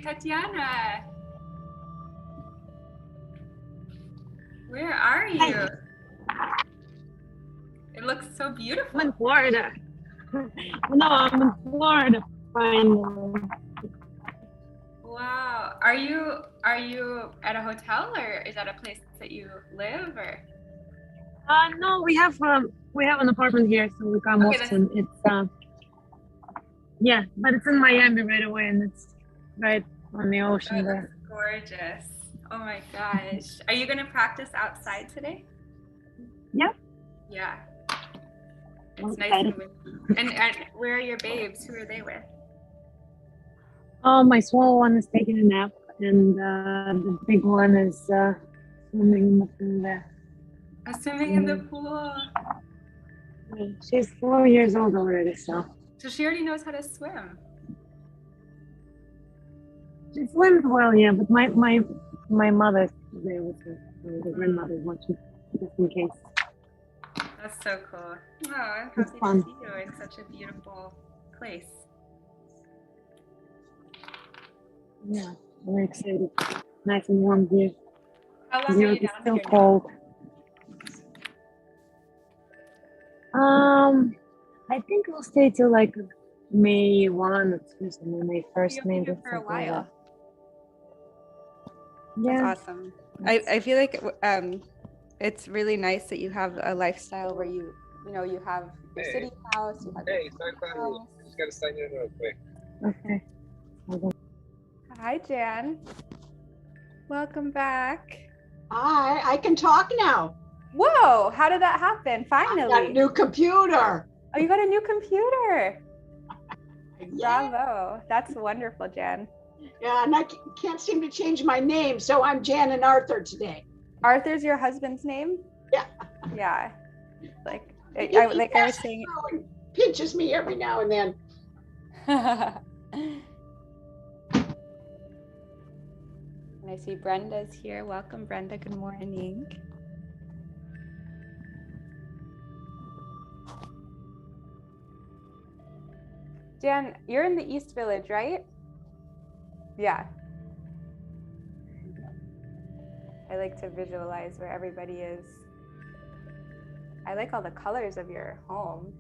Tatiana. Where are you? Hi. It looks so beautiful. I'm in Florida. No, I'm in Florida. Finally. Wow. Are you at a hotel, or is that a place that you live, or? No, we have an apartment here, so we come Okay, often. It's yeah, but it's in Miami right away, and it's right on the ocean That there. looks gorgeous. Oh my gosh. Are you gonna practice outside today? Yeah. Yeah. It's I'm nice excited. and where are your babes? Who are they with? Oh, my small one is taking a nap, and the big one is swimming in the pool there. Swimming in the pool. Yeah, she's 4 years old already, so So she already knows how to swim. she swims well, yeah. But my mother's there with her, so the grandmother's watching just in case. That's so cool. Oh, I'm It's happy fun. to see you in such a beautiful place. Yeah, very excited. Nice and warm here. How long New are you York is down still here now? cold. I think we'll stay till like May 1 or May 1st, You'll be maybe. here for a something like while. that. Yeah. That's awesome. I feel like it's really nice that you have a lifestyle where you have your city house, you have your house. Just gotta sign in real quick. Okay. Hi, Jan. Welcome back. Hi, I can talk now. Whoa, how did that happen? I got a Finally. new computer. Oh, you got a new computer. Yeah, Bravo. That's wonderful, Jan. yeah, and I can't seem to change my name, so I'm Jan and Arthur today. Arthur's your husband's name? Yeah. Yeah. Like I He was passes saying. through and pinches me every now and then. And I see Brenda's here. Welcome, Brenda. Good morning. Jan, you're in the East Village, right? Yeah. I like to visualize where everybody is. I like all the colors of your home.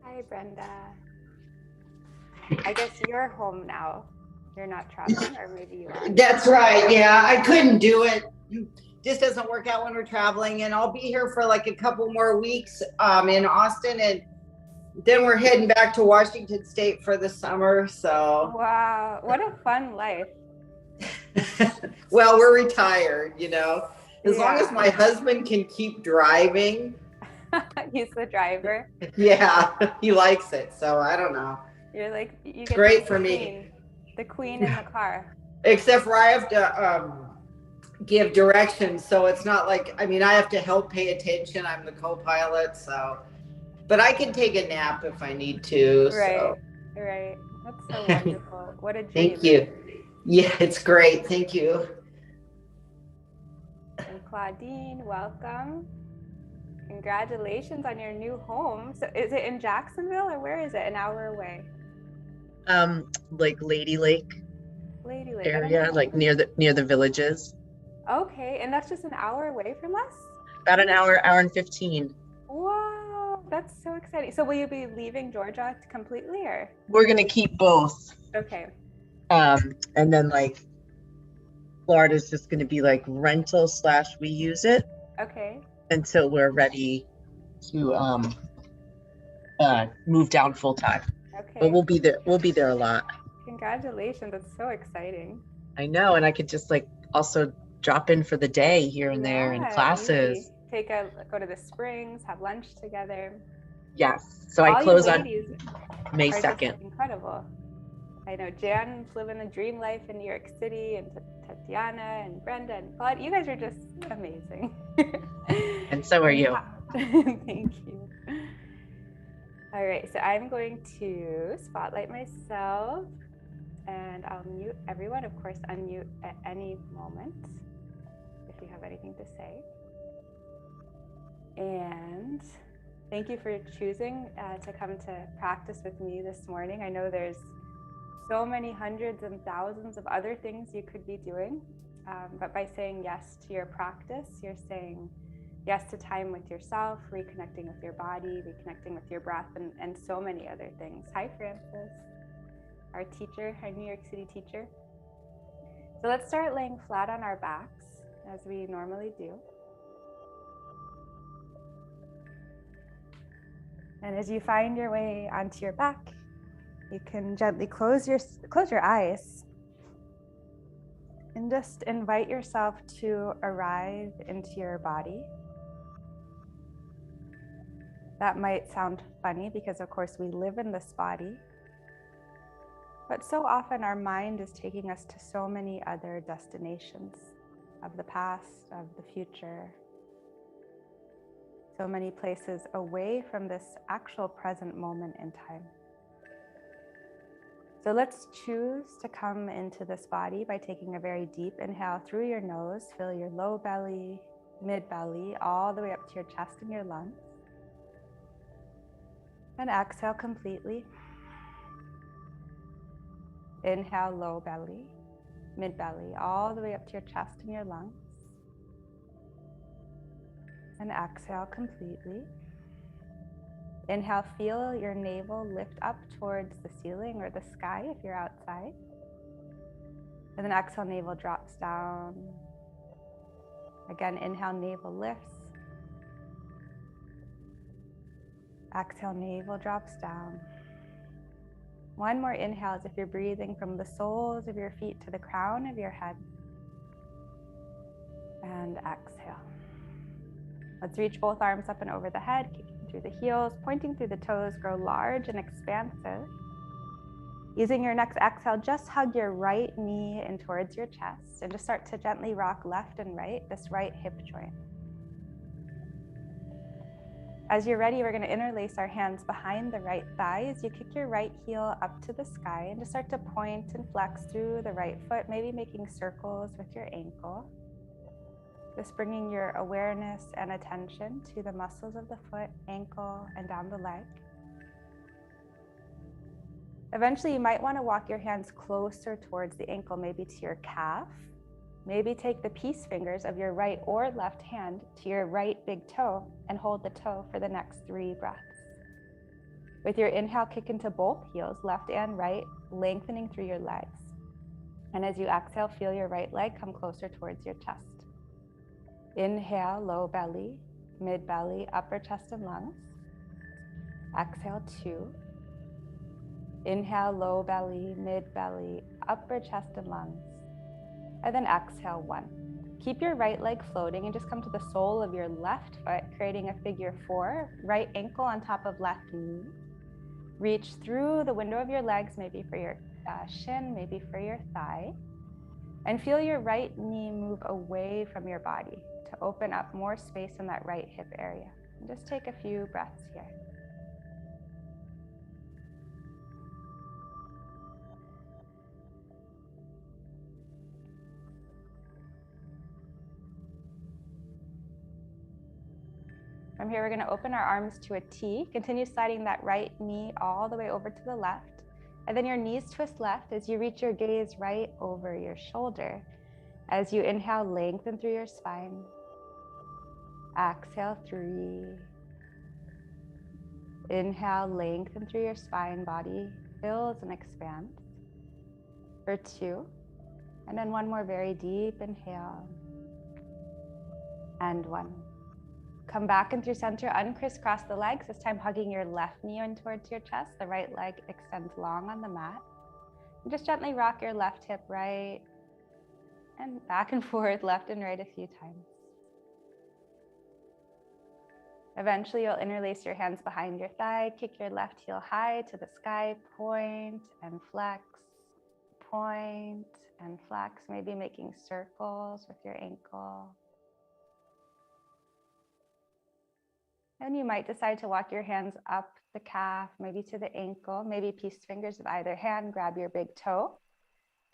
Hi, Brenda. I guess you're home now. You're not traveling, or maybe you are. That's right. Yeah, I couldn't do it. Just doesn't work out when we're traveling, and I'll be here for like a couple more weeks in Austin, and then we're heading back to Washington State for the summer. So Wow, what a fun life. well, we're retired, as long as Yeah. my husband can keep driving. He's the driver. Yeah, he likes it. So I don't know. You're like, you It's get great to be for the me. queen, the queen in the car. Except for I have to give directions, so it's not like, I have to help pay attention. I'm the co-pilot, so, but I can take a nap if I need to. Right, So right. That's so wonderful. What a dream. thank you. Yeah, it's great. Thank you. And Claudine, welcome. Congratulations on your new home. So is it in Jacksonville, or where is it? An hour away? Like Lady Lake Lady Lake. area, like near the villages. Okay, and that's just an hour away from us? About an hour and 15. Wow, that's That's so exciting. So will you be leaving Georgia completely or? We're gonna keep both. Okay. And then like Florida's just gonna be like rental / we use it Okay. until we're ready to move down full time. Okay. But we'll be there a lot. Congratulations. That's so exciting. I know, and I could just like also drop in for the day here and there in Yeah, classes. easy. Go to the Springs, have lunch together. Yes. So All I you close on ladies May are just 2nd. incredible. I know Jan's living a dream life in New York City, and Tatiana and Brenda and Claude. You guys are just amazing. And so are you. Thank you. All right, so I'm going to spotlight myself, and I'll mute everyone. Of course, unmute at any moment if you have anything to say. And thank you for choosing to come to practice with me this morning. I know there's so many hundreds and thousands of other things you could be doing, but by saying yes to your practice, you're saying yes to time with yourself, reconnecting with your body, reconnecting with your breath, and so many other things. Hi, Francis, our teacher, our New York City teacher. So let's start laying flat on our backs as we normally do. And as you find your way onto your back, you can gently close your eyes and just invite yourself to arrive into your body. That might sound funny because, of course, we live in this body, but so often our mind is taking us to so many other destinations of the past, of the future, so many places away from this actual present moment in time. So let's choose to come into this body by taking a very deep inhale through your nose. Fill your low belly, mid belly, all the way up to your chest and your lungs. And exhale completely. Inhale, low belly, mid belly, all the way up to your chest and your lungs. And exhale completely. Inhale, feel your navel lift up towards the ceiling or the sky if you're outside. And then exhale, navel drops down. Again, inhale, navel lifts. Exhale, navel drops down. One more inhale as if you're breathing from the soles of your feet to the crown of your head. And exhale. Let's reach both arms up and over the head, kicking through the heels, pointing through the toes, grow large and expansive. Using your next exhale, just hug your right knee in towards your chest and just start to gently rock left and right, this right hip joint. As you're ready, we're going to interlace our hands behind the right thigh as you kick your right heel up to the sky and just start to point and flex through the right foot, maybe making circles with your ankle. Just bringing your awareness and attention to the muscles of the foot, ankle, and down the leg. Eventually, you might want to walk your hands closer towards the ankle, maybe to your calf. Maybe take the peace fingers of your right or left hand to your right big toe and hold the toe for the next 3 breaths. With your inhale, kick into both heels, left and right, lengthening through your legs. And as you exhale, feel your right leg come closer towards your chest. Inhale, low belly, mid belly, upper chest and lungs. Exhale, 2. Inhale, low belly, mid belly, upper chest and lungs. And then exhale, 1. Keep your right leg floating and just come to the sole of your left foot, creating a figure 4, right ankle on top of left knee. Reach through the window of your legs, maybe for your shin, maybe for your thigh. And feel your right knee move away from your body to open up more space in that right hip area. And just take a few breaths here. From here, we're going to open our arms to a T. Continue sliding that right knee all the way over to the left. And then your knees twist left as you reach your gaze right over your shoulder. As you inhale, lengthen through your spine. Exhale, 3. Inhale, lengthen through your spine, body fills and expands. For 2. And then one more very deep inhale. And 1. Come back in through center, uncrisscross the legs, this time hugging your left knee in towards your chest. The right leg extends long on the mat. And just gently rock your left hip right and back and forth, left and right a few times. Eventually, you'll interlace your hands behind your thigh, kick your left heel high to the sky, point and flex, point and flex, maybe making circles with your ankle. And you might decide to walk your hands up the calf, maybe to the ankle, maybe peace fingers of either hand, grab your big toe,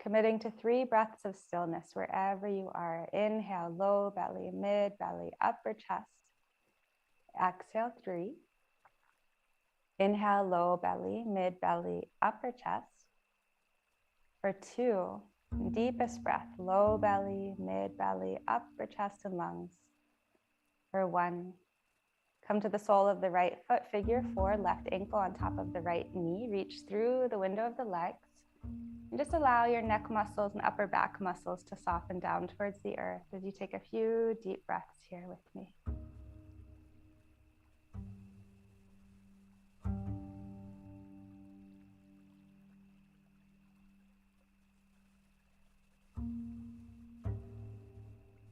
committing to 3 breaths of stillness wherever you are. Inhale, low belly, mid belly, upper chest. Exhale, 3. Inhale, low belly, mid belly, upper chest. For 2, deepest breath, low belly, mid belly, upper chest and lungs. For 1, come to the sole of the right foot, figure 4, left ankle on top of the right knee. Reach through the window of the legs. And just allow your neck muscles and upper back muscles to soften down towards the earth as you take a few deep breaths here with me.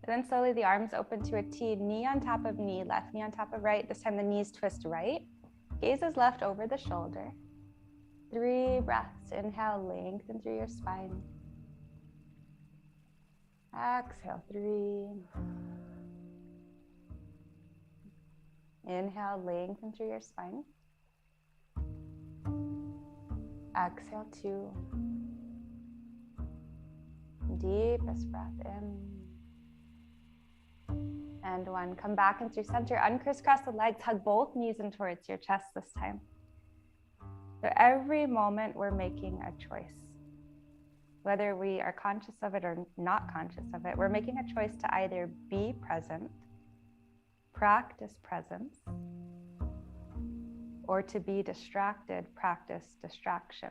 And then slowly the arms open to a T, knee on top of knee, left knee on top of right. This time the knees twist right. Gaze is left over the shoulder. 3 breaths. Inhale, lengthen through your spine. Exhale, 3. Inhale, lengthen through your spine. Exhale, 2. Deepest breath in. And 1. Come back into center, uncrisscross the legs, hug both knees in towards your chest this time. So every moment we're making a choice. Whether we are conscious of it or not conscious of it, we're making a choice to either be present, practice presence, or to be distracted, practice distraction.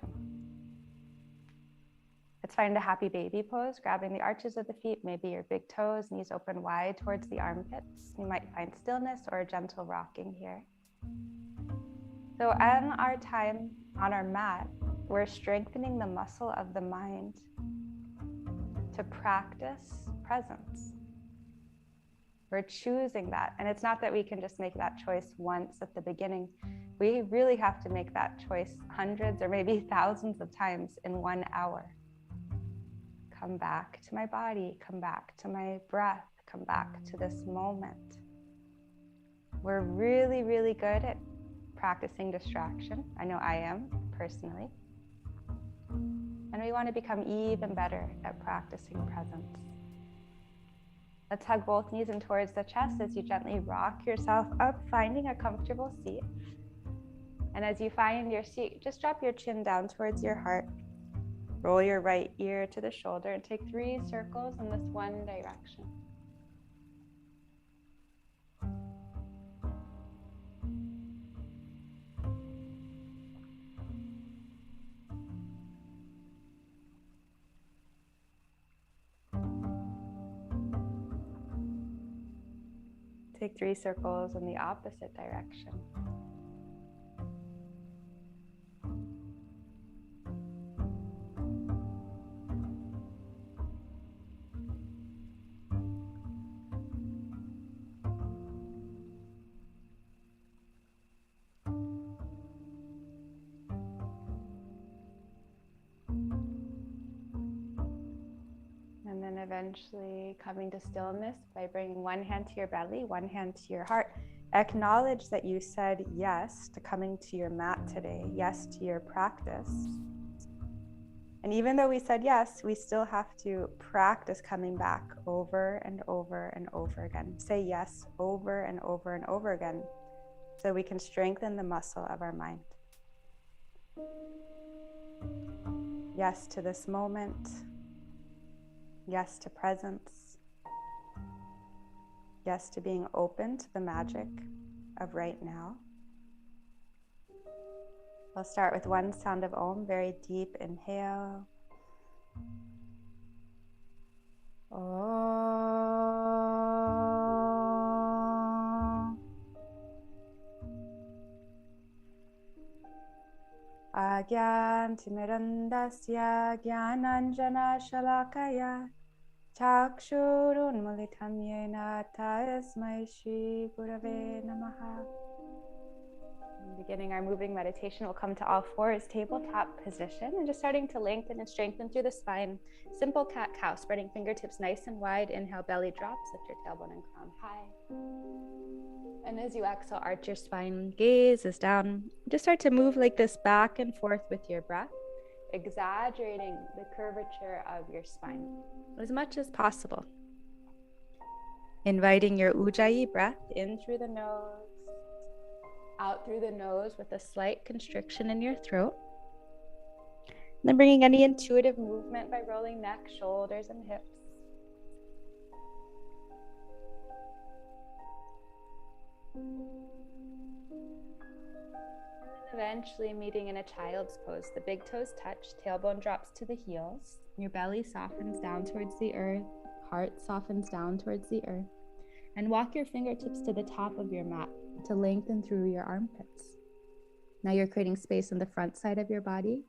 Let's find a happy baby pose, grabbing the arches of the feet, maybe your big toes, knees open wide towards the armpits. You might find stillness or a gentle rocking here. So on our time on our mat, we're strengthening the muscle of the mind to practice presence. We're choosing that. And it's not that we can just make that choice once at the beginning. We really have to make that choice hundreds or maybe thousands of times in 1 hour. Come back to my body, come back to my breath, come back to this moment. We're really, really good at practicing distraction. I know I am personally. And we want to become even better at practicing presence. Let's hug both knees in towards the chest as you gently rock yourself up, finding a comfortable seat. And as you find your seat, just drop your chin down towards your heart. Roll your right ear to the shoulder and take 3 circles in this one direction. Take 3 circles in the opposite direction. And then eventually coming to stillness by bringing one hand to your belly, one hand to your heart. Acknowledge that you said yes to coming to your mat today, yes to your practice. And even though we said yes, we still have to practice coming back over and over and over again. Say yes over and over and over again so we can strengthen the muscle of our mind. Yes to this moment. Yes to presence. Yes to being open to the magic of right now. We'll start with one sound of Om, very deep inhale. Om. Agyantimirandasya Gyananjana Shalakaya Chakshurunmalitam Yena Tasmai Shri Gurave Namaha. Beginning our moving meditation, we'll come to all fours, tabletop position, and just starting to lengthen and strengthen through the spine. Simple cat-cow, spreading fingertips nice and wide. Inhale, belly drops, lift your tailbone and crown high. And as you exhale, arch your spine, gaze is down. Just start to move like this back and forth with your breath, exaggerating the curvature of your spine as much as possible. Inviting your Ujjayi breath in through the nose, out through the nose with a slight constriction in your throat. And then bringing any intuitive movement by rolling neck, shoulders, and hips. And then eventually meeting in a child's pose. The big toes touch, tailbone drops to the heels. Your belly softens down towards the earth. Heart softens down towards the earth. And walk your fingertips to the top of your mat to lengthen through your armpits. Now you're creating space on the front side of your body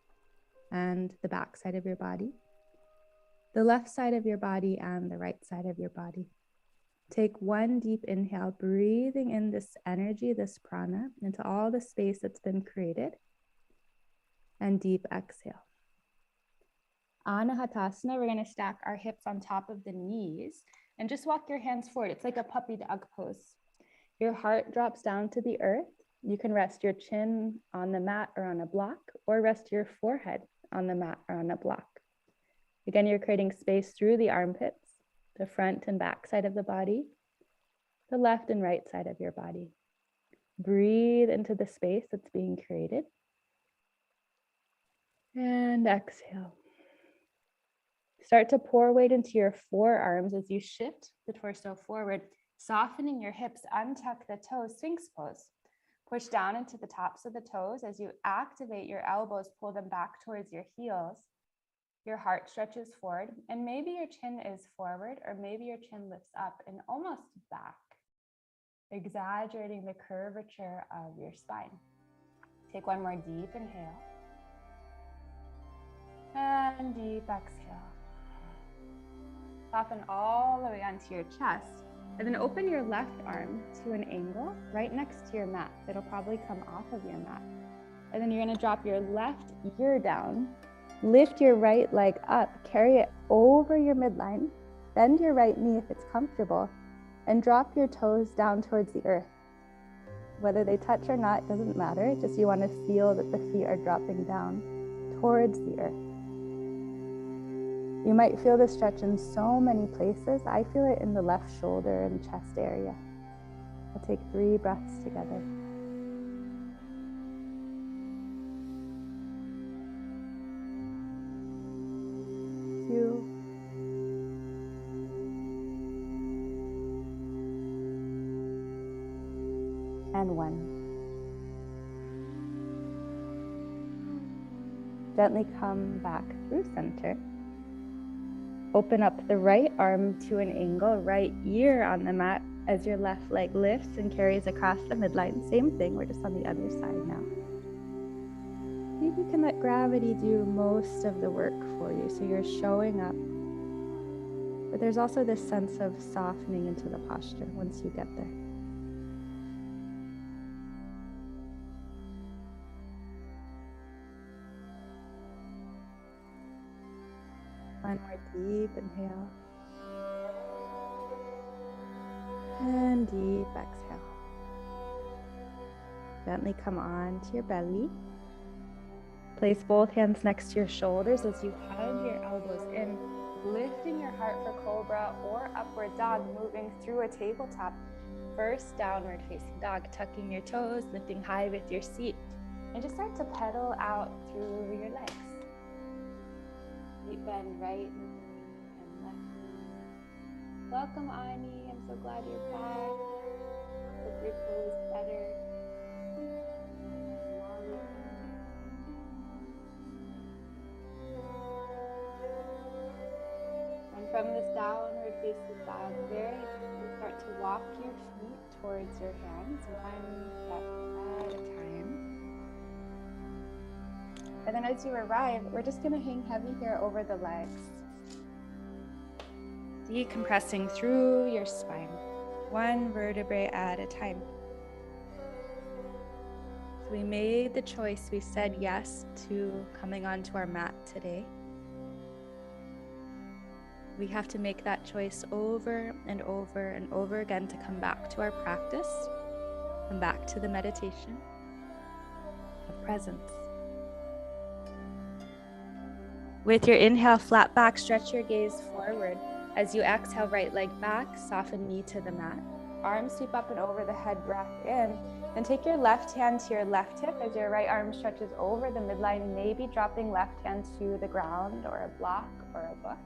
and the back side of your body, the left side of your body and the right side of your body. Take one deep inhale, breathing in this energy, this prana, into all the space that's been created. And deep exhale. Anahatasana, we're going to stack our hips on top of the knees and just walk your hands forward. It's like a puppy dog pose. Your heart drops down to the earth. You can rest your chin on the mat or on a block, or rest your forehead on the mat or on a block. Again, you're creating space through the armpits, the front and back side of the body, the left and right side of your body. Breathe into the space that's being created. And exhale. Start to pour weight into your forearms as you shift the torso forward, softening your hips, untuck the toes, Sphinx pose. Push down into the tops of the toes as you activate your elbows, pull them back towards your heels. Your heart stretches forward, and maybe your chin is forward, or maybe your chin lifts up and almost back, exaggerating the curvature of your spine. Take one more deep inhale. And deep exhale. Soften all the way onto your chest. And then open your left arm to an angle right next to your mat. It'll probably come off of your mat. And then you're going to drop your left ear down. Lift your right leg up. Carry it over your midline. Bend your right knee if it's comfortable. And drop your toes down towards the earth. Whether they touch or not doesn't matter. Just you want to feel that the feet are dropping down towards the earth. You might feel the stretch in so many places. I feel it in the left shoulder and chest area. We'll take 3 breaths together. Two. And 1. Gently come back through center. Open up the right arm to an angle, right ear on the mat as your left leg lifts and carries across the midline. Same thing, we're just on the other side now. Maybe you can let gravity do most of the work for you, so you're showing up. But there's also this sense of softening into the posture once you get there. One more deep inhale. And deep exhale. Gently come on to your belly. Place both hands next to your shoulders as you hug your elbows in, lifting your heart for cobra or upward dog, moving through a tabletop. First, downward facing dog, tucking your toes, lifting high with your seat, and just start to pedal out through your legs. Deep bend right and left. Welcome, Ani. I'm so glad you're back. Hope your flow is better. from this downward facing dog, very gently start to walk your feet towards your hands, one step at a time. And then as you arrive, we're just going to hang heavy here over the legs, decompressing through your spine, one vertebrae at a time. So we made the choice, we said yes to coming onto our mat today. We have to make that choice over and over and over again to come back to our practice, come back to the meditation of presence. With your inhale, flat back, stretch your gaze forward. As you exhale, right leg back, soften knee to the mat. Arms sweep up and over the head, breath in. Then take your left hand to your left hip as your right arm stretches over the midline, maybe dropping left hand to the ground or a block or a book.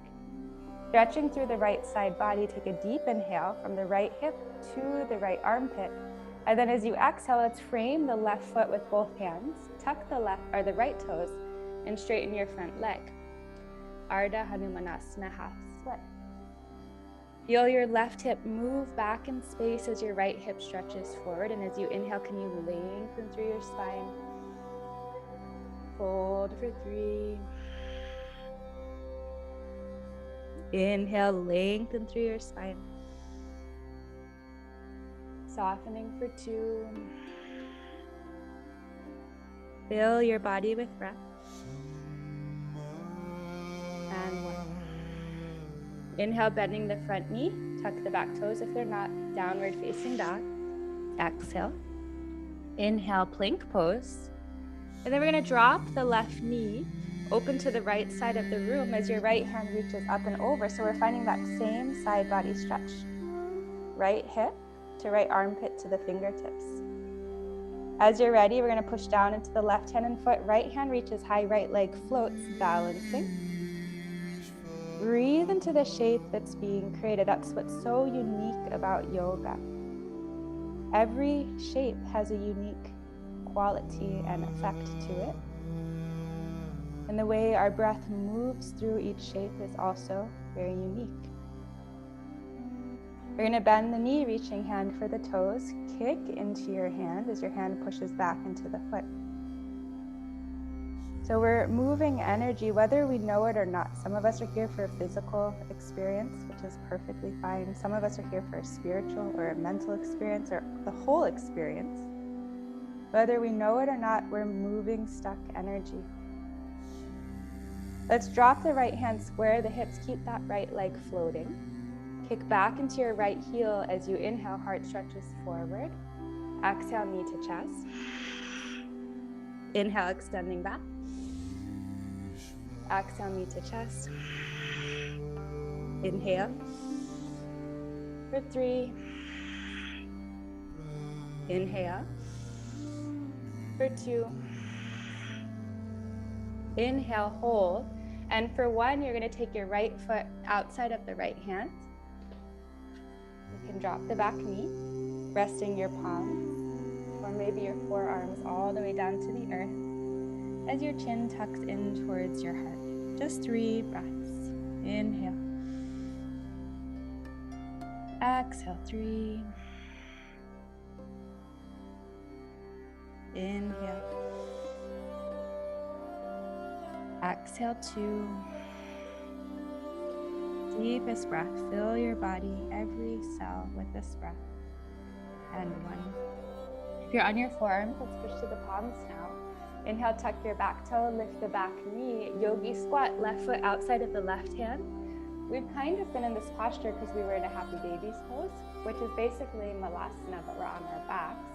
Stretching through the right side body, take a deep inhale from the right hip to the right armpit. And then as you exhale, let's frame the left foot with both hands. Tuck the left or the right toes and straighten your front leg. Ardha Hanumanasana, half split. Feel your left hip move back in space as your right hip stretches forward. And as you inhale, can you lengthen through your spine? Hold for 3. Inhale, lengthen through your spine. Softening for 2. Fill your body with breath. And 1. Inhale, bending the front knee. Tuck the back toes if they're not. Downward facing dog. Exhale. Inhale, plank pose. And then we're going to drop the left knee open to the right side of the room as your right hand reaches up and over. So we're finding that same side body stretch. Right hip to right armpit to the fingertips. As you're ready, we're going to push down into the left hand and foot. Right hand reaches high, right leg floats, balancing. Breathe into the shape that's being created. That's what's so unique about yoga. Every shape has a unique quality and effect to it. And the way our breath moves through each shape is also very unique. You're going to bend the knee, reaching hand for the toes. Kick into your hand as your hand pushes back into the foot. So we're moving energy, whether we know it or not. Some of us are here for a physical experience, which is perfectly fine. Some of us are here for a spiritual or a mental experience or the whole experience. Whether we know it or not, we're moving stuck energy. Let's drop the right hand, square the hips, keep that right leg floating. Kick back into your right heel as you inhale, heart stretches forward. Exhale, knee to chest. Inhale, extending back. Exhale, knee to chest. Inhale for 3. Inhale for 2. Inhale, hold. And for 1, you're going to take your right foot outside of the right hand. You can drop the back knee, resting your palms, or maybe your forearms all the way down to the earth as your chin tucks in towards your heart. Just 3 breaths. Inhale. Exhale, 3. Inhale. Exhale, 2. Deepest breath. Fill your body, every cell with this breath. And 1. If you're on your forearms, let's push to the palms now. Inhale, tuck your back toe, lift the back knee. Yogi squat, left foot outside of the left hand. We've kind of been in this posture because we were in a happy baby's pose, which is basically malasana, but we're on our backs.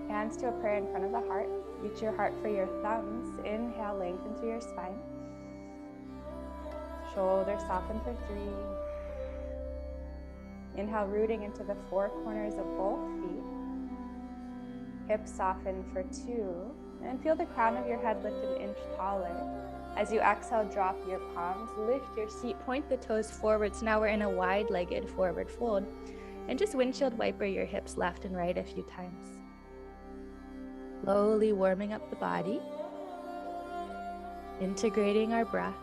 Hands to a prayer in front of the heart. Reach your heart for your thumbs. Inhale, lengthen through your spine. Shoulders soften for 3. Inhale, rooting into the 4 corners of both feet. Hips soften for 2. And feel the crown of your head lift an inch taller. As you exhale, drop your palms, lift your seat, point the toes forward. So now we're in a wide-legged forward fold. And just windshield wiper your hips left and right a few times. Slowly warming up the body. Integrating our breath.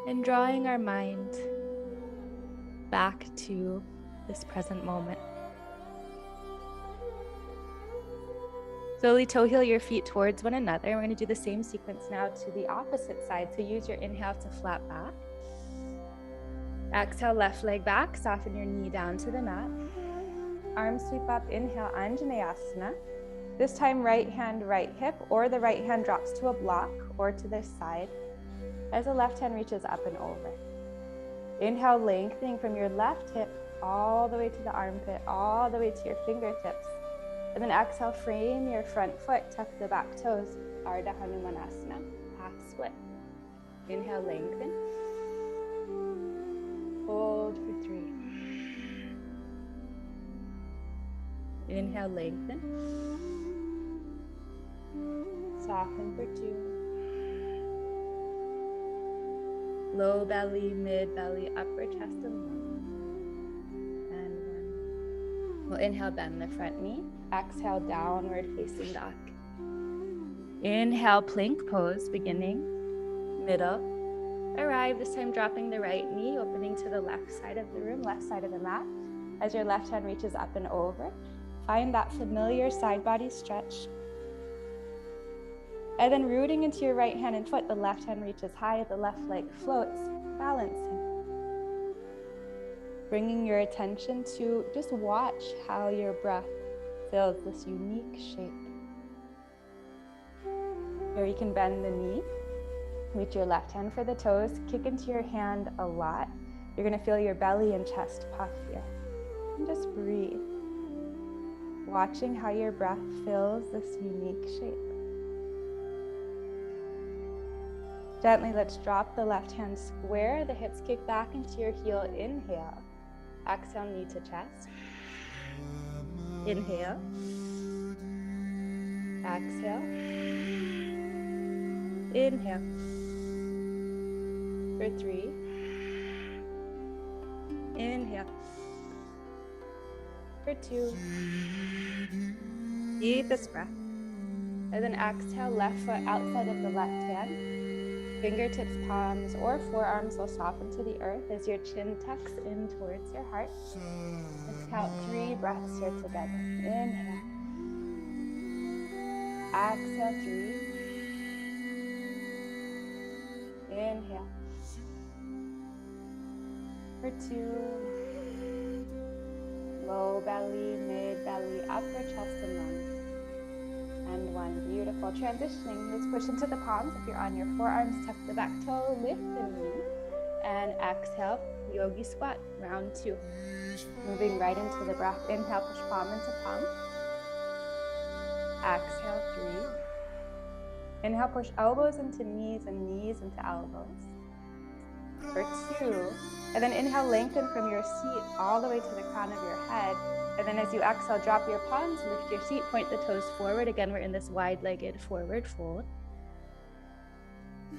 And drawing our mind back to this present moment. Slowly toe heel your feet towards one another. We're going to do the same sequence now to the opposite side. So use your inhale to flat back. Exhale, left leg back. Soften your knee down to the mat. Arms sweep up. Inhale, Anjaneyasana. This time, right hand, right hip, or the right hand drops to a block or to this side as the left hand reaches up and over. Inhale, lengthening from your left hip all the way to the armpit, all the way to your fingertips. And then exhale, frame your front foot, tuck the back toes, Ardha Hanumanasana, half split. Inhale, lengthen. Hold for 3. Inhale, lengthen. Soften for 2. Low belly, mid belly, upper chest and lung. And 1. We'll inhale, bend the front knee. Exhale, downward facing dog. Inhale, plank pose, beginning, middle. Arrive, this time dropping the right knee, opening to the left side of the room, left side of the mat. As your left hand reaches up and over, find that familiar side body stretch. And then rooting into your right hand and foot, the left hand reaches high, the left leg floats, balancing. Bringing your attention to just watch how your breath fills this unique shape. Here you can bend the knee, reach your left hand for the toes, kick into your hand a lot. You're gonna feel your belly and chest puff here. And just breathe, watching how your breath fills this unique shape. Gently, let's drop the left hand square, the hips kick back into your heel, inhale. Exhale, knee to chest. Inhale. Exhale. Inhale. For 3. Inhale. For 2. Deepest breath. And then exhale, left foot outside of the left hand. Fingertips, palms, or forearms will soften to the earth as your chin tucks in towards your heart. Let's count 3 breaths here together. Inhale. Exhale, 3. Inhale. For 2. Low belly, mid belly, upper chest and lungs. And 1. Beautiful. Transitioning, let's push into the palms. If you're on your forearms, tuck the back toe, lift the knee, and exhale, yogi squat, round 2. Moving right into the breath. Inhale, push palm into palm. Exhale, 3. Inhale, push elbows into knees and knees into elbows. For 2. And then inhale, lengthen from your seat all the way to the crown of your head. And then as you exhale, drop your palms, lift your seat, point the toes forward. Again, we're in this wide-legged forward fold.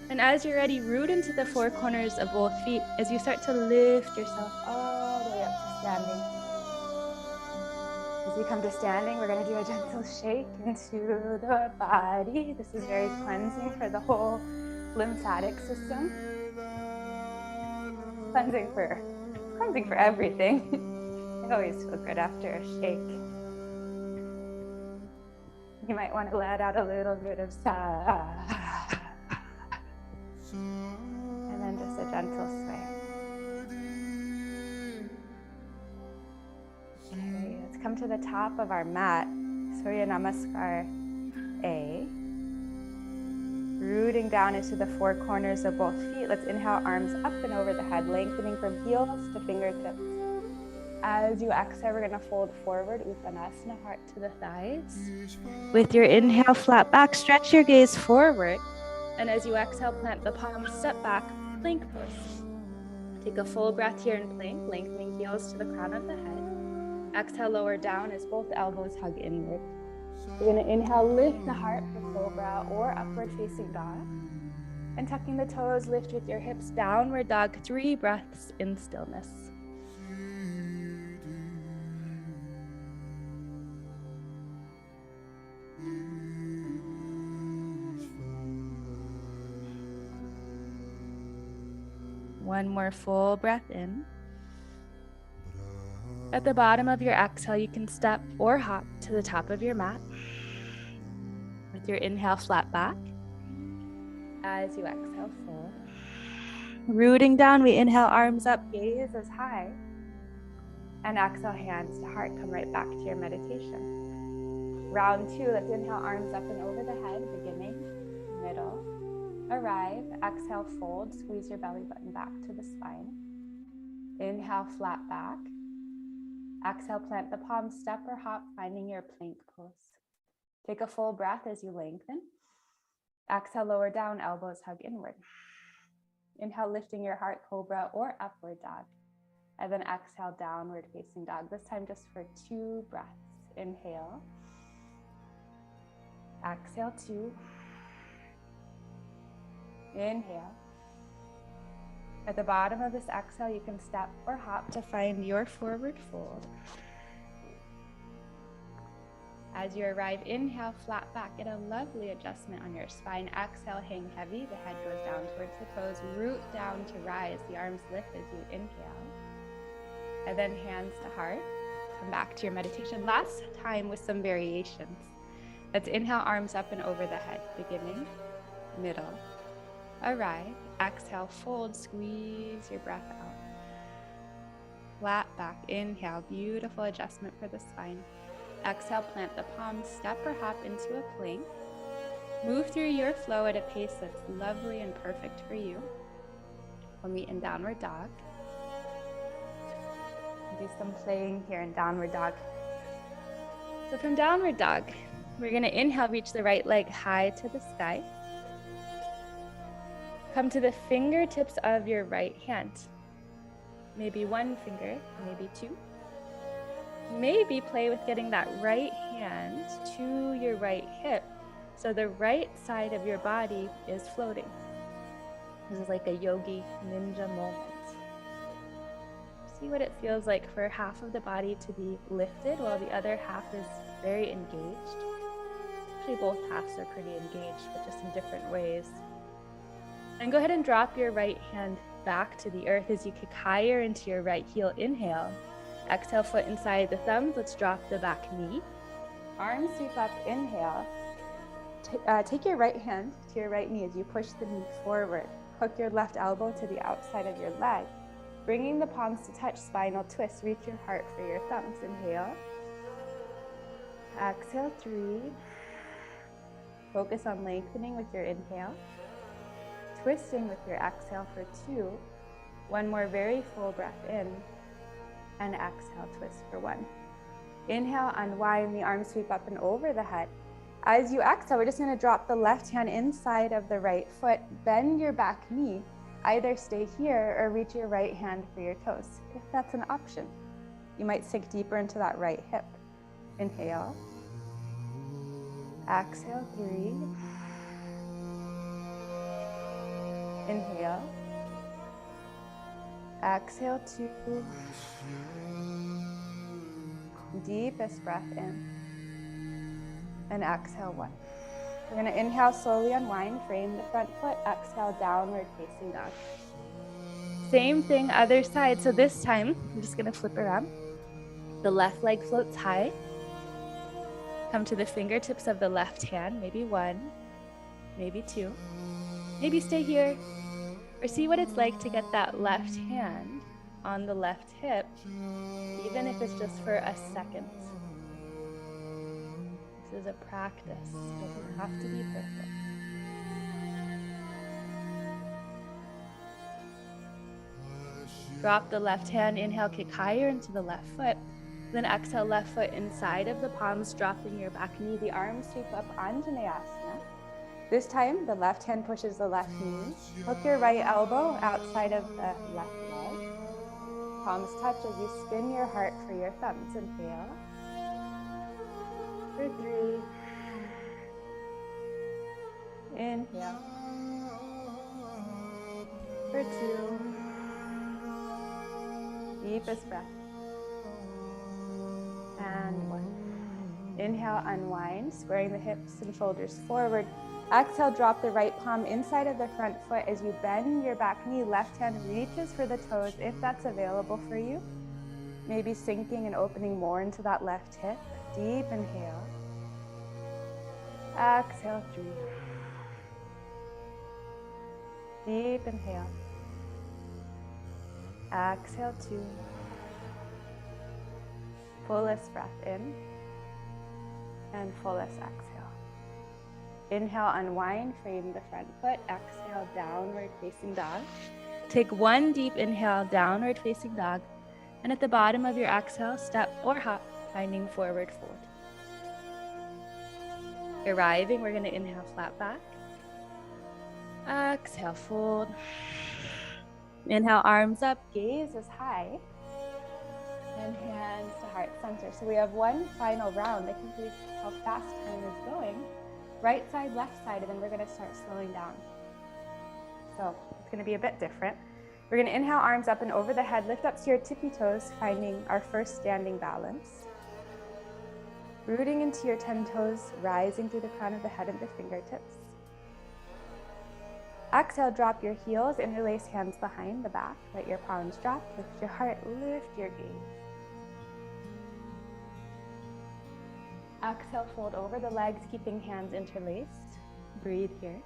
And as you're ready, root into the 4 corners of both feet as you start to lift yourself all the way up to standing. As you come to standing, we're going to do a gentle shake into the body. This is very cleansing for the whole lymphatic system. Cleansing for everything. I always feel good after a shake. You might want to let out a little bit of sigh. And then just a gentle sway. Okay, let's come to the top of our mat. Surya Namaskar A. Rooting down into the 4 corners of both feet. Let's inhale, arms up and over the head, lengthening from heels to fingertips. As you exhale, we're going to fold forward, Uttanasana, heart to the thighs. With your inhale, flat back, stretch your gaze forward. And as you exhale, plant the palms, step back, plank pose. Take a full breath here in plank, lengthening heels to the crown of the head. Exhale, lower down as both elbows hug inward. You're going to inhale, lift the heart for cobra or upward facing dog. And tucking the toes, lift with your hips, downward dog, 3 breaths in stillness. One more full breath in. At the bottom of your exhale, you can step or hop to the top of your mat. With your inhale, flat back. As you exhale, fold. Rooting down, we inhale, arms up, gaze as high. And exhale, hands to heart. Come right back to your meditation. Round 2, let's inhale, arms up and over the head, beginning, middle, arrive. Exhale, fold, squeeze your belly button back to the spine. Inhale, flat back. Exhale, plant the palms, step or hop, finding your plank pose. Take a full breath as you lengthen. Exhale, lower down, elbows hug inward. Inhale, lifting your heart, cobra or upward dog. And then exhale, downward facing dog. This time just for 2 breaths. Inhale. Exhale, 2. Inhale. At the bottom of this exhale, you can step or hop to find your forward fold. As you arrive, inhale, flat back. Get a lovely adjustment on your spine. Exhale, hang heavy. The head goes down towards the toes. Root down to rise. The arms lift as you inhale. And then hands to heart. Come back to your meditation. Last time with some variations. Let's inhale, arms up and over the head. Beginning, middle, arrive. Exhale, fold, squeeze your breath out. Flat back, inhale, beautiful adjustment for the spine. Exhale, plant the palms, step or hop into a plank. Move through your flow at a pace that's lovely and perfect for you. We'll meet in downward dog. Do some playing here in downward dog. So from downward dog, we're gonna inhale, reach the right leg high to the sky. Come to the fingertips of your right hand. Maybe 1 finger, maybe 2. Maybe play with getting that right hand to your right hip so the right side of your body is floating. This is like a yogi ninja moment. See what it feels like for half of the body to be lifted while the other half is very engaged. Actually, both halves are pretty engaged, but just in different ways. And go ahead and drop your right hand back to the earth as you kick higher into your right heel. Inhale. Exhale, foot inside the thumbs. Let's drop the back knee. Arms sweep up. Inhale. Take your right hand to your right knee as you push the knee forward. Hook your left elbow to the outside of your leg. Bringing the palms to touch, spinal twist. Reach your heart for your thumbs. Inhale. Exhale, 3. Focus on lengthening with your inhale. Twisting with your exhale for 2. One more very full breath in. And exhale, twist for 1. Inhale, unwind, the arms sweep up and over the head. As you exhale, we're just going to drop the left hand inside of the right foot. Bend your back knee. Either stay here or reach your right hand for your toes, if that's an option. You might sink deeper into that right hip. Inhale. Exhale, 3. Inhale. Exhale, 2. Deepest breath in. And exhale, 1. We're going to inhale, slowly unwind, frame the front foot. Exhale, downward facing dog. Same thing, other side. So this time, I'm just going to flip around. The left leg floats high. Come to the fingertips of the left hand, maybe 1, maybe 2. Maybe stay here. Or see what it's like to get that left hand on the left hip, even if it's just for a second. This is a practice. It doesn't have to be perfect. Drop the left hand, inhale, kick higher into the left foot. Then exhale, left foot inside of the palms, dropping your back knee. The arms sweep up, Anjaneyasana. This time, the left hand pushes the left knee. Hook your right elbow outside of the left leg. Palms touch as you spin your heart for your thumbs. Inhale. For 3. Inhale. For 2. Deepest breath. And 1. Inhale, unwind, squaring the hips and shoulders forward. Exhale, drop the right palm inside of the front foot as you bend your back knee. Left hand reaches for the toes if that's available for you. Maybe sinking and opening more into that left hip. Deep inhale. Exhale, 3. Deep inhale. Exhale, 2. Fullest breath in and fullest exhale. Inhale, unwind, frame the front foot. Exhale, downward facing dog. Take one deep inhale, downward facing dog. And at the bottom of your exhale, step or hop, finding forward fold. Arriving, we're going to inhale, flat back. Exhale, fold. Inhale, arms up, gaze is high. And hands to heart center. So we have one final round. I can see how fast time is going. Right side, left side, and then we're going to start slowing down. So it's going to be a bit different. We're going to inhale, arms up and over the head, lift up to your tippy toes, finding our first standing balance. Rooting into your 10 toes, rising through the crown of the head and the fingertips. Exhale, drop your heels, interlace hands behind the back, let your palms drop, lift your heart, lift your gaze. Exhale, fold over the legs, keeping hands interlaced. Breathe here.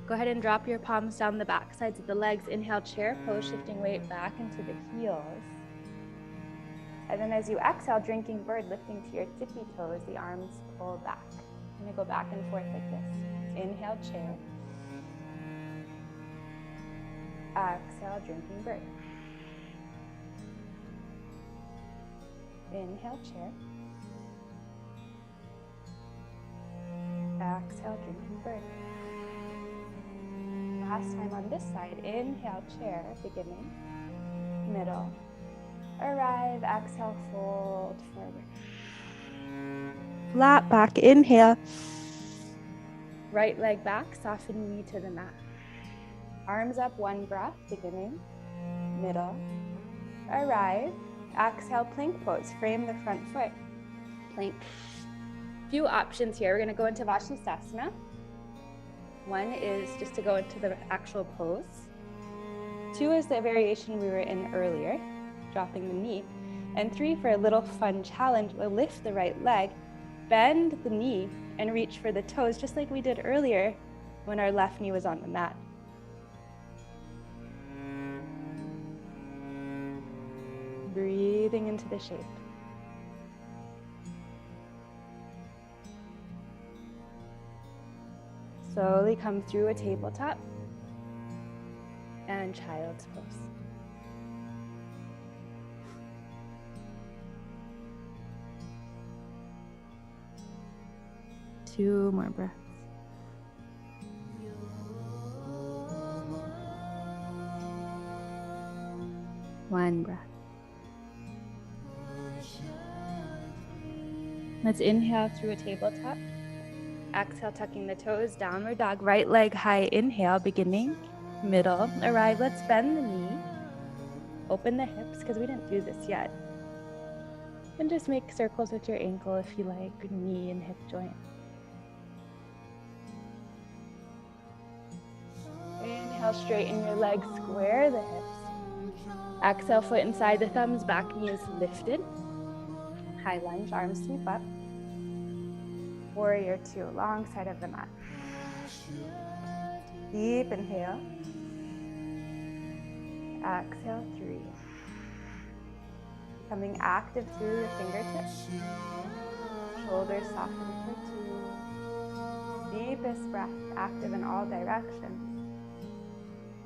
Go ahead and drop your palms down the back sides of the legs. Inhale, chair pose, shifting weight back into the heels. And then as you exhale, drinking bird, lifting to your tippy toes, the arms pull back. I'm going to go back and forth like this. Inhale, chair. Exhale, drinking bird. Inhale, chair. Exhale, drinking bird. Last time on this side. Inhale, chair, beginning, middle, arrive, exhale, fold forward. Flat back, inhale. Right leg back, soften knee to the mat. Arms up, one breath, beginning, middle, arrive. Exhale, plank pose, frame the front foot, plank. Few options here. We're going to go into Vashisthasana. One is just to go into the actual pose. 2 is the variation we were in earlier, dropping the knee. And 3, for a little fun challenge, we'll lift the right leg, bend the knee, and reach for the toes, just like we did earlier when our left knee was on the mat. Breathing into the shape. Slowly come through a tabletop and child's pose. Two more breaths. One breath. Let's inhale through a tabletop. Exhale, tucking the toes, downward dog, right leg high, inhale, beginning, middle, arrive. Let's bend the knee, open the hips, because we didn't do this yet. And just make circles with your ankle if you like, knee and hip joint. Inhale, straighten your legs, square the hips. Exhale, foot inside the thumbs, back knee is lifted. High lunge, arms sweep up. Warrior 2, long side of the mat. Deep inhale. Exhale, 3. Coming active through the fingertips. Shoulders soften for 2. Deepest breath, active in all directions.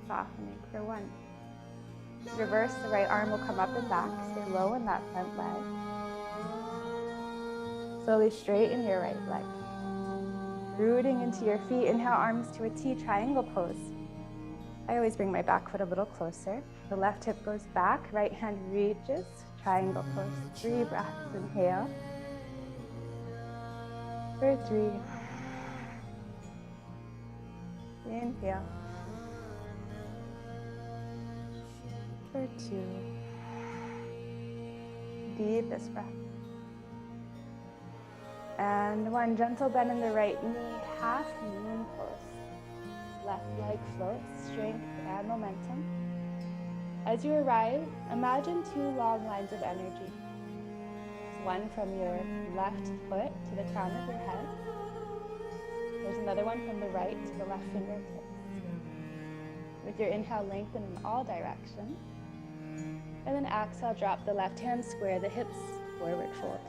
Softening for 1. Reverse, the right arm will come up and back. Stay low in that front leg. Slowly straighten your right leg. Rooting into your feet. Inhale, arms to a T, triangle pose. I always bring my back foot a little closer. The left hip goes back, right hand reaches, triangle pose. 3 breaths, inhale. For 3. Inhale. For 2. Deepest breath. And 1. Gentle bend in the right knee, half moon pose. Left leg floats, strength and momentum. As you arrive, imagine 2 long lines of energy. One from your left foot to the crown of your head. There's another one from the right to the left fingertips. With your inhale, lengthen in all directions. And then exhale, drop the left hand, square the hips, forward fold.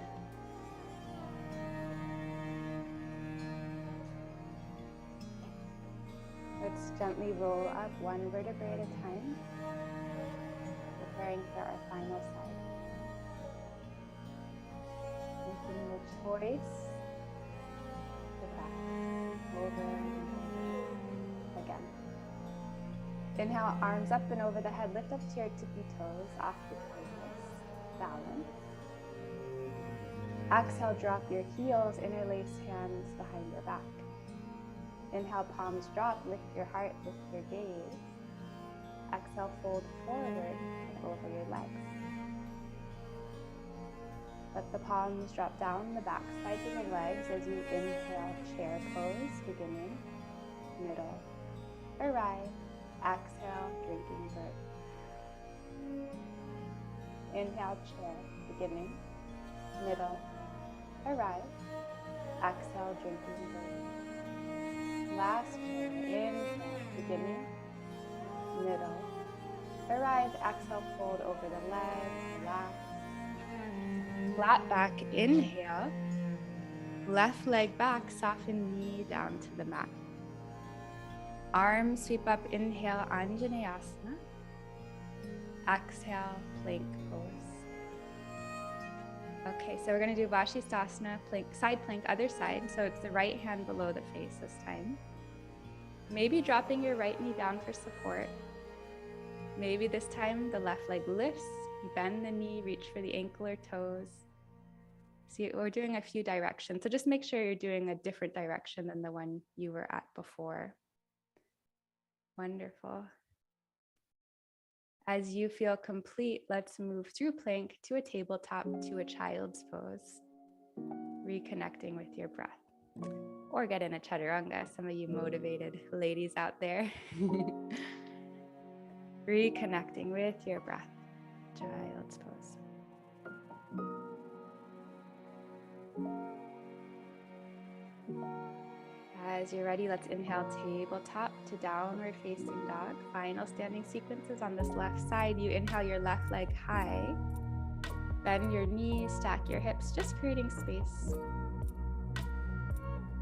Let's gently roll up 1 vertebrae at a time, preparing for our final side. Making the choice to back, over, again. Inhale, arms up and over the head, lift up to your tippy toes, off the pelvis, balance. Exhale, drop your heels, interlace hands behind your back. Inhale, palms drop, lift your heart, lift your gaze. Exhale, fold forward and over your legs. Let the palms drop down the back sides of the legs as you inhale, chair pose, beginning, middle, arrive. Exhale, drinking bird. Inhale, chair, beginning, middle, arrive. Exhale, drinking bird. Last chair, inhale, beginning, middle, arrive. Exhale, fold over the legs, relax. Flat back, inhale. Left leg back, soften knee down to the mat. Arms sweep up, inhale, Anjaneyasana. Exhale, plank pose. Okay, so we're gonna do Vashisthasana, plank, side plank, other side. So it's the right hand below the face this time. Maybe dropping your right knee down for support. Maybe this time the left leg lifts, you bend the knee, reach for the ankle or toes. See, we're doing a few directions. So just make sure you're doing a different direction than the one you were at before. Wonderful. As you feel complete, let's move through plank to a tabletop to a child's pose, reconnecting with your breath. Or get in a chaturanga, some of you motivated ladies out there. Reconnecting with your breath, child's pose. As you're ready, let's inhale, tabletop to downward facing dog. Final standing sequences on this left side. You inhale your left leg high. Bend your knees, stack your hips, just creating space.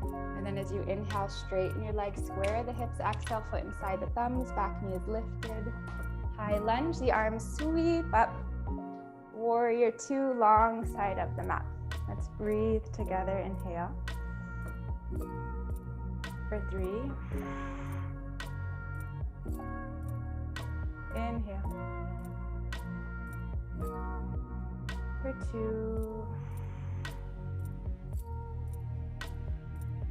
And then as you inhale, straighten your legs, square the hips, exhale, foot inside the thumbs, back knee is lifted. High lunge, the arms sweep up. Warrior 2, long side of the mat. Let's breathe together, inhale. For 3. Inhale. For 2.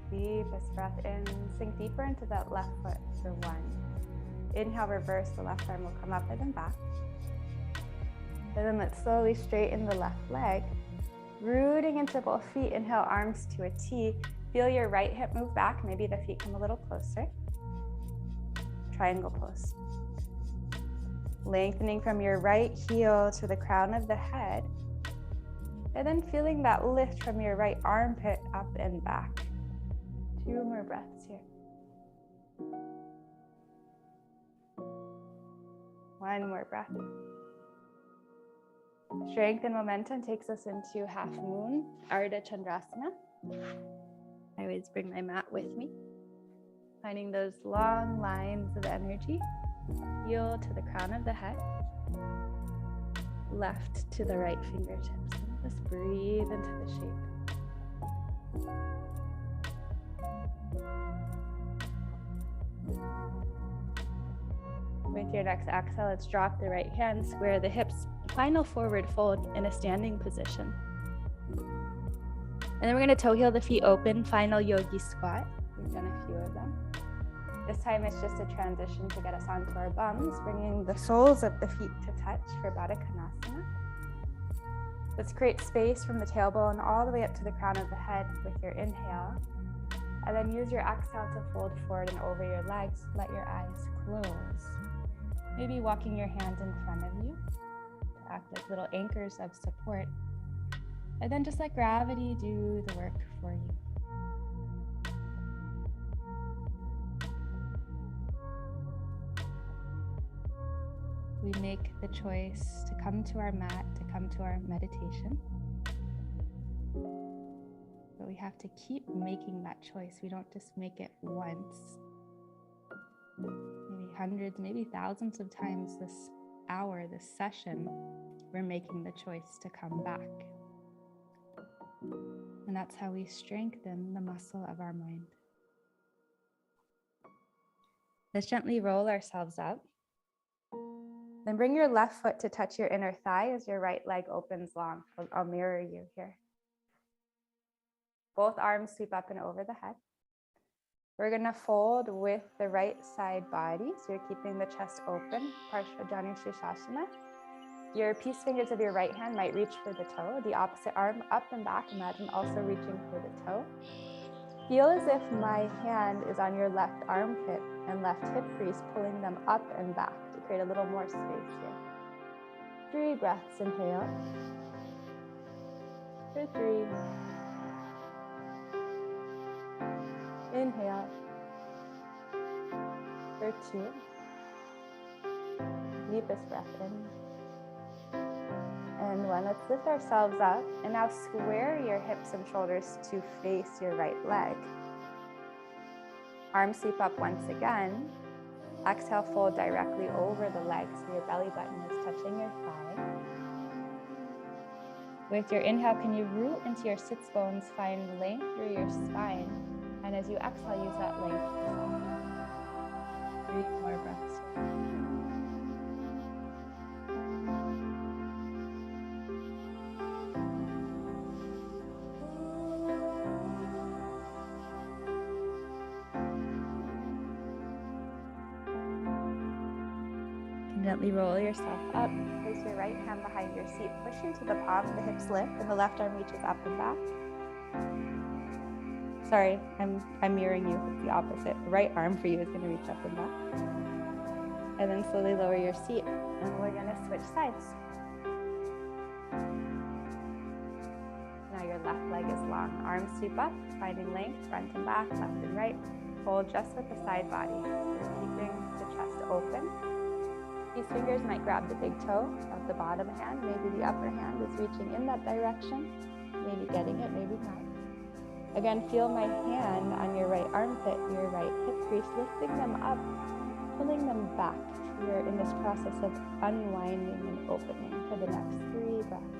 Deepest breath in. Sink deeper into that left foot for 1. Inhale, reverse. The left arm will come up and then back. And then let's slowly straighten the left leg. Rooting into both feet. Inhale, arms to a T. Feel your right hip move back. Maybe the feet come a little closer. Triangle pose. Lengthening from your right heel to the crown of the head. And then feeling that lift from your right armpit up and back. 2 more breaths here. 1 more breath. Strength and momentum takes us into half moon, Ardha Chandrasana. I always bring my mat with me. Finding those long lines of energy. Heel to the crown of the head. Left to the right fingertips. And just breathe into the shape. With your next exhale, let's drop the right hand, square the hips, final forward fold in a standing position. And then we're going to toe heel the feet open, final yogi squat. We've done a few of them. This time it's just a transition to get us onto our bums, bringing the soles of the feet to touch for Baddha Konasana. Let's create space from the tailbone all the way up to the crown of the head with your inhale. And then use your exhale to fold forward and over your legs. Let your eyes close. Maybe walking your hands in front of you to act like little anchors of support. And then just let gravity do the work for you. We make the choice to come to our mat, to come to our meditation. But we have to keep making that choice. We don't just make it once. Maybe hundreds, maybe thousands of times this hour, this session, we're making the choice to come back. And that's how we strengthen the muscle of our mind. Let's gently roll ourselves up. Then bring your left foot to touch your inner thigh as your right leg opens long. I'll mirror you here. Both arms sweep up and over the head. We're going to fold with the right side body. So you're keeping the chest open, Parshvajani Shirshasana. Your peace fingers of your right hand might reach for the toe. The opposite arm up and back. Imagine also reaching for the toe. Feel as if my hand is on your left armpit and left hip crease, pulling them up and back to create a little more space here. 3 breaths, inhale. For 3. Inhale. For 2. Deepest breath in. And 1. Let's lift ourselves up and now square your hips and shoulders to face your right leg. Arms sweep up once again. Exhale, fold directly over the leg so your belly button is touching your thigh. With your inhale, can you root into your sits bones, find length through your spine. And as you exhale, use that length to soften. 3 more breaths. Gently roll yourself up. Place your right hand behind your seat. Push into the palm, the hips lift, and the left arm reaches up and back. Sorry, I'm mirroring you. It's the opposite. The right arm for you is going to reach up and back. And then slowly lower your seat, and we're going to switch sides. Now your left leg is long. Arms sweep up, finding length, front and back, left and right. Fold just with the side body. You're keeping the chest open. These fingers might grab the big toe of the bottom hand. Maybe the upper hand is reaching in that direction. Maybe getting it, maybe not. Again, feel my hand on your right armpit, your right hip crease, lifting them up, pulling them back. You're in this process of unwinding and opening for the next 3 breaths.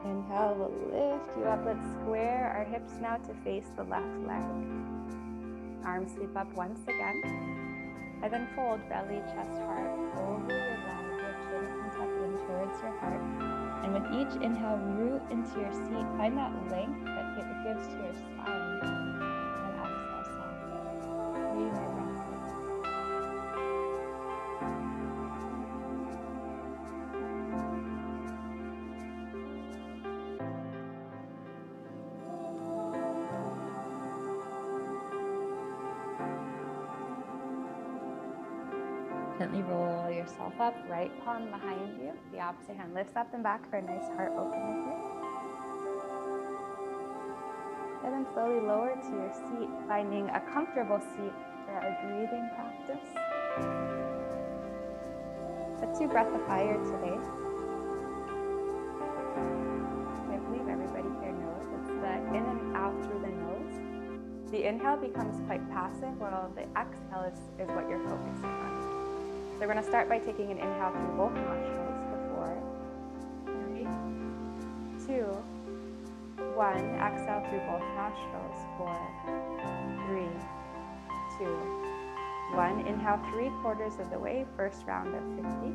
Inhale, we'll lift you up. Let's square our hips now to face the left leg. Arms sweep up once again. And then fold belly, chest, heart over your leg. Your chin can tuck in towards your heart. And with each inhale, root into your seat. Find that length that it gives to your spine. And exhale, soft. 3 more breaths. Gently roll yourself up, right palm behind you. The opposite hand lifts up and back for a nice heart opener here. And then slowly lower to your seat, finding a comfortable seat for our breathing practice. Let's do breath of fire today. I believe everybody here knows it's the in and out through the nose. The inhale becomes quite passive, while the exhale is what you're focusing on. So we're going to start by taking an inhale through both nostrils for 4, 3, 2, 1. Exhale through both nostrils for 3, 2, 1. Inhale 3/4 of the way, first round of 50.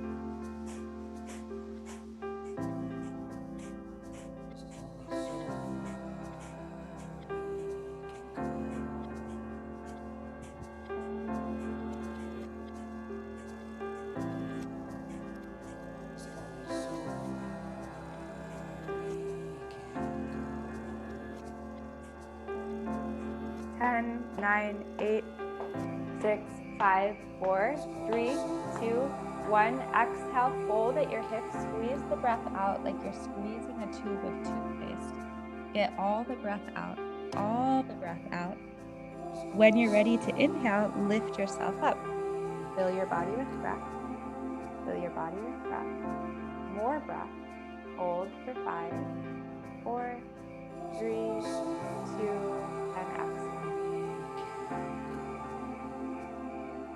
Ten, 9, 8, 6, 5, 4, 3, 2, 1. Exhale, fold at your hips. Squeeze the breath out like you're squeezing a tube of toothpaste. Get all the breath out, all the breath out. When you're ready to inhale, lift yourself up. Fill your body with breath. Fill your body with breath. More breath. Hold for 5, 4, 3, 2, and exhale.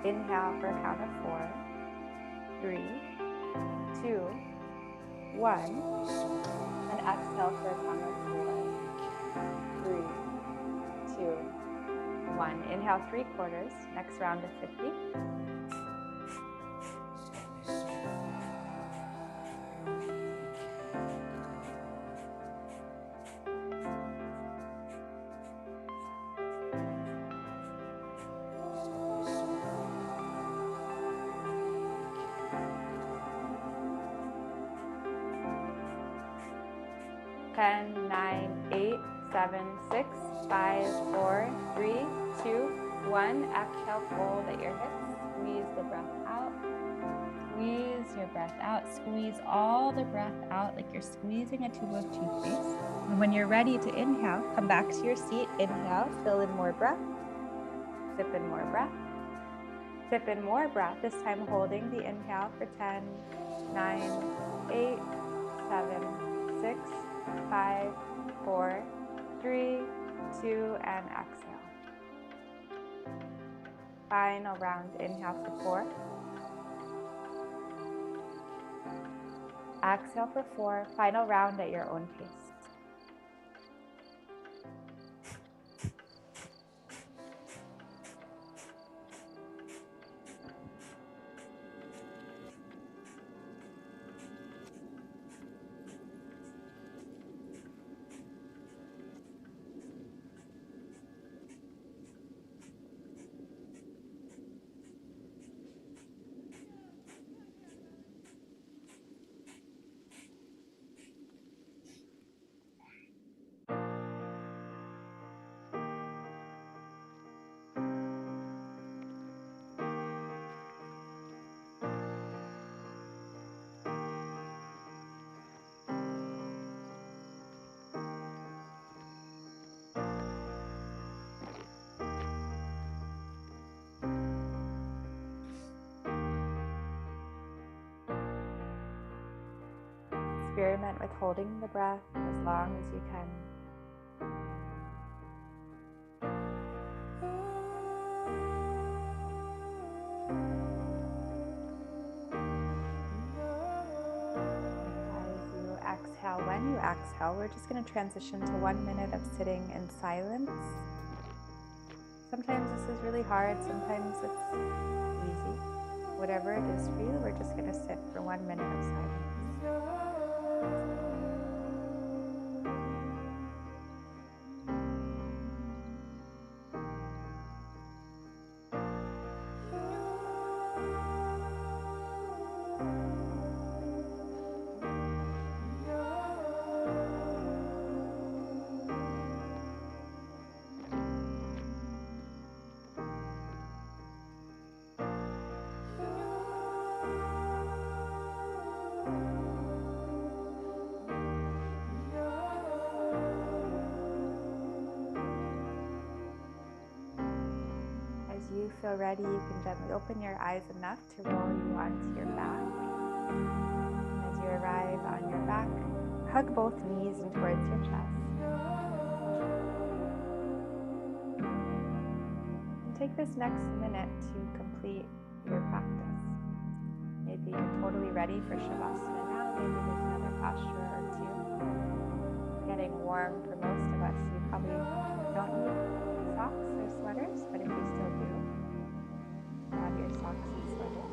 Inhale for a count of 4, 3, 2, 1. And exhale for a count of 4, 3, 2, 1. Inhale 3/4. Next round of 50. Ten, 9, 8, 7, 6, 5, 4, 3, 2, 1. Exhale, fold at your hips. Squeeze the breath out. Squeeze your breath out. Squeeze all the breath out like you're squeezing a tube of toothpaste. And when you're ready to inhale, come back to your seat. Inhale, fill in more breath. Sip in more breath. Sip in more breath. This time holding the inhale for 10, 9, 8, 7, 6, 5, 4, 3, 2, and exhale. Final round. Inhale for 4. Exhale for 4. Final round at your own pace. Experiment with holding the breath as long as you can. As you exhale, when you exhale, we're just going to transition to 1 minute of sitting in silence. Sometimes this is really hard, sometimes it's easy. Whatever it is for you, we're just going to sit for 1 minute of silence. You feel ready, you can gently open your eyes enough to roll you onto your back. As you arrive on your back, hug both knees in towards your chest. And take this next minute to complete your practice. Maybe you're totally ready for Shavasana now. Maybe there's another posture or two. Getting warm for most of us. You probably don't need socks or sweaters, but if you still do, Grab your socks and sweater.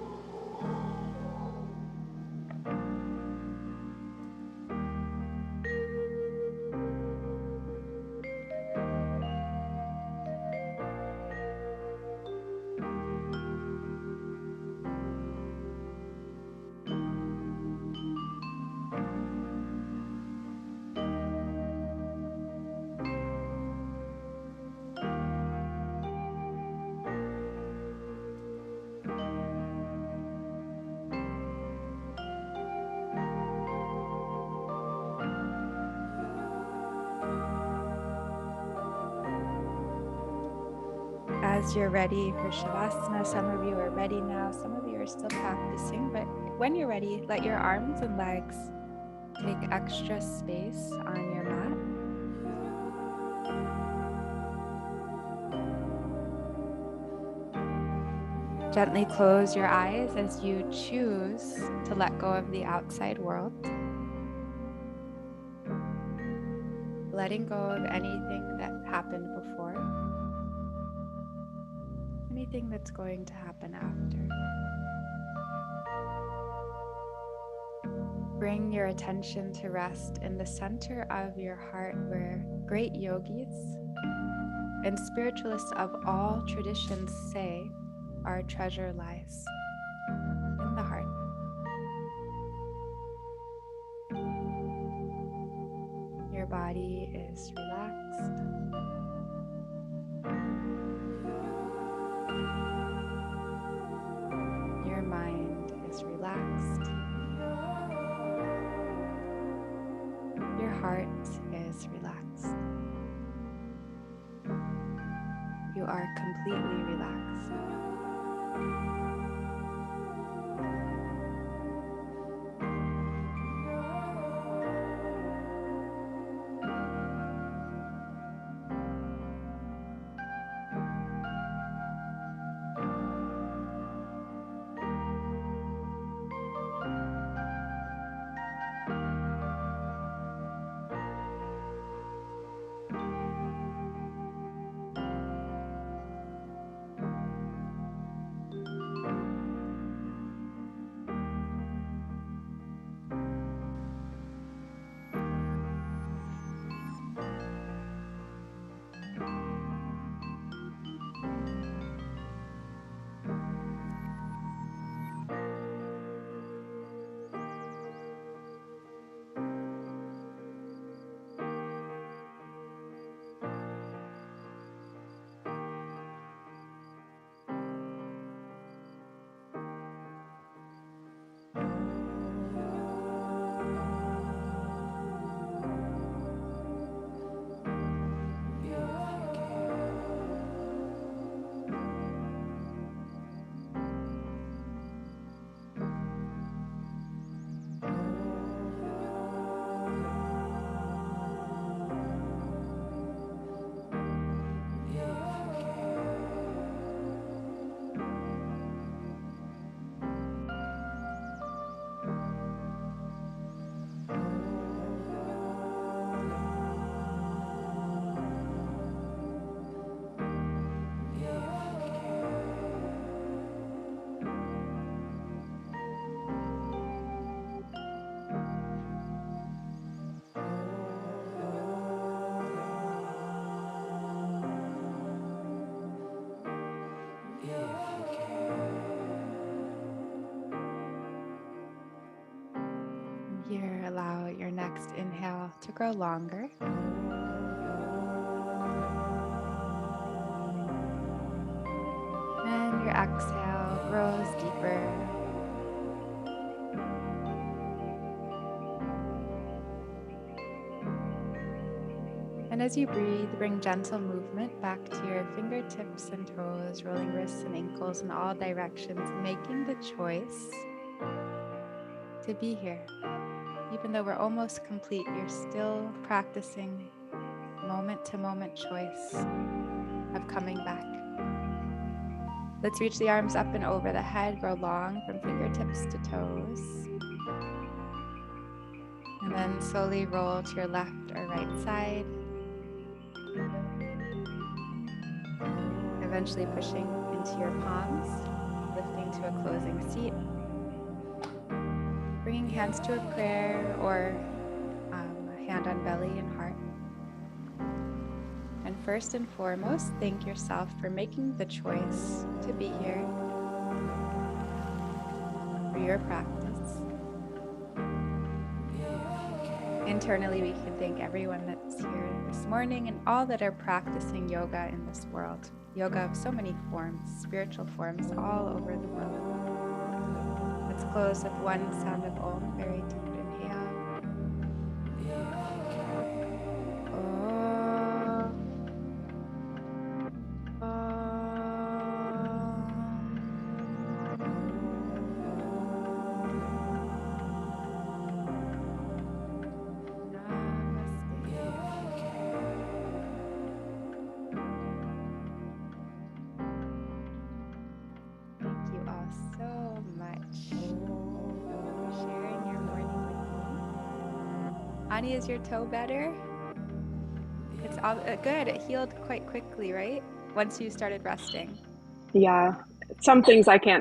As you're ready for Shavasana, some of you are ready now, some of you are still practicing, but when you're ready, let your arms and legs take extra space on your mat. Gently close your eyes as you choose to let go of the outside world, letting go of anything that happened before, anything that's going to happen after. Bring your attention to rest in the center of your heart, where great yogis and spiritualists of all traditions say our treasure lies, in the heart. Your body is relaxed. Your mind is relaxed. Your heart is relaxed. You are completely relaxed. Here, allow your next inhale to grow longer. And your exhale grows deeper. And as you breathe, bring gentle movement back to your fingertips and toes, rolling wrists and ankles in all directions, making the choice to be here. Even though we're almost complete, you're still practicing moment-to-moment choice of coming back. Let's reach the arms up and over the head, grow long from fingertips to toes. And then slowly roll to your left or right side. Eventually pushing into your palms. to a closing seat. Bringing hands to a prayer or a hand on belly and heart. And first and foremost, thank yourself for making the choice to be here for your practice. Internally, we can thank everyone that's here this morning and all that are practicing yoga in this world. Yoga of so many forms, spiritual forms all over the world. Let's close with one sound of Om, very deep inhale. Ani, is your toe better? It's all good. It healed quite quickly, right? Once you started resting. Yeah, some things I can't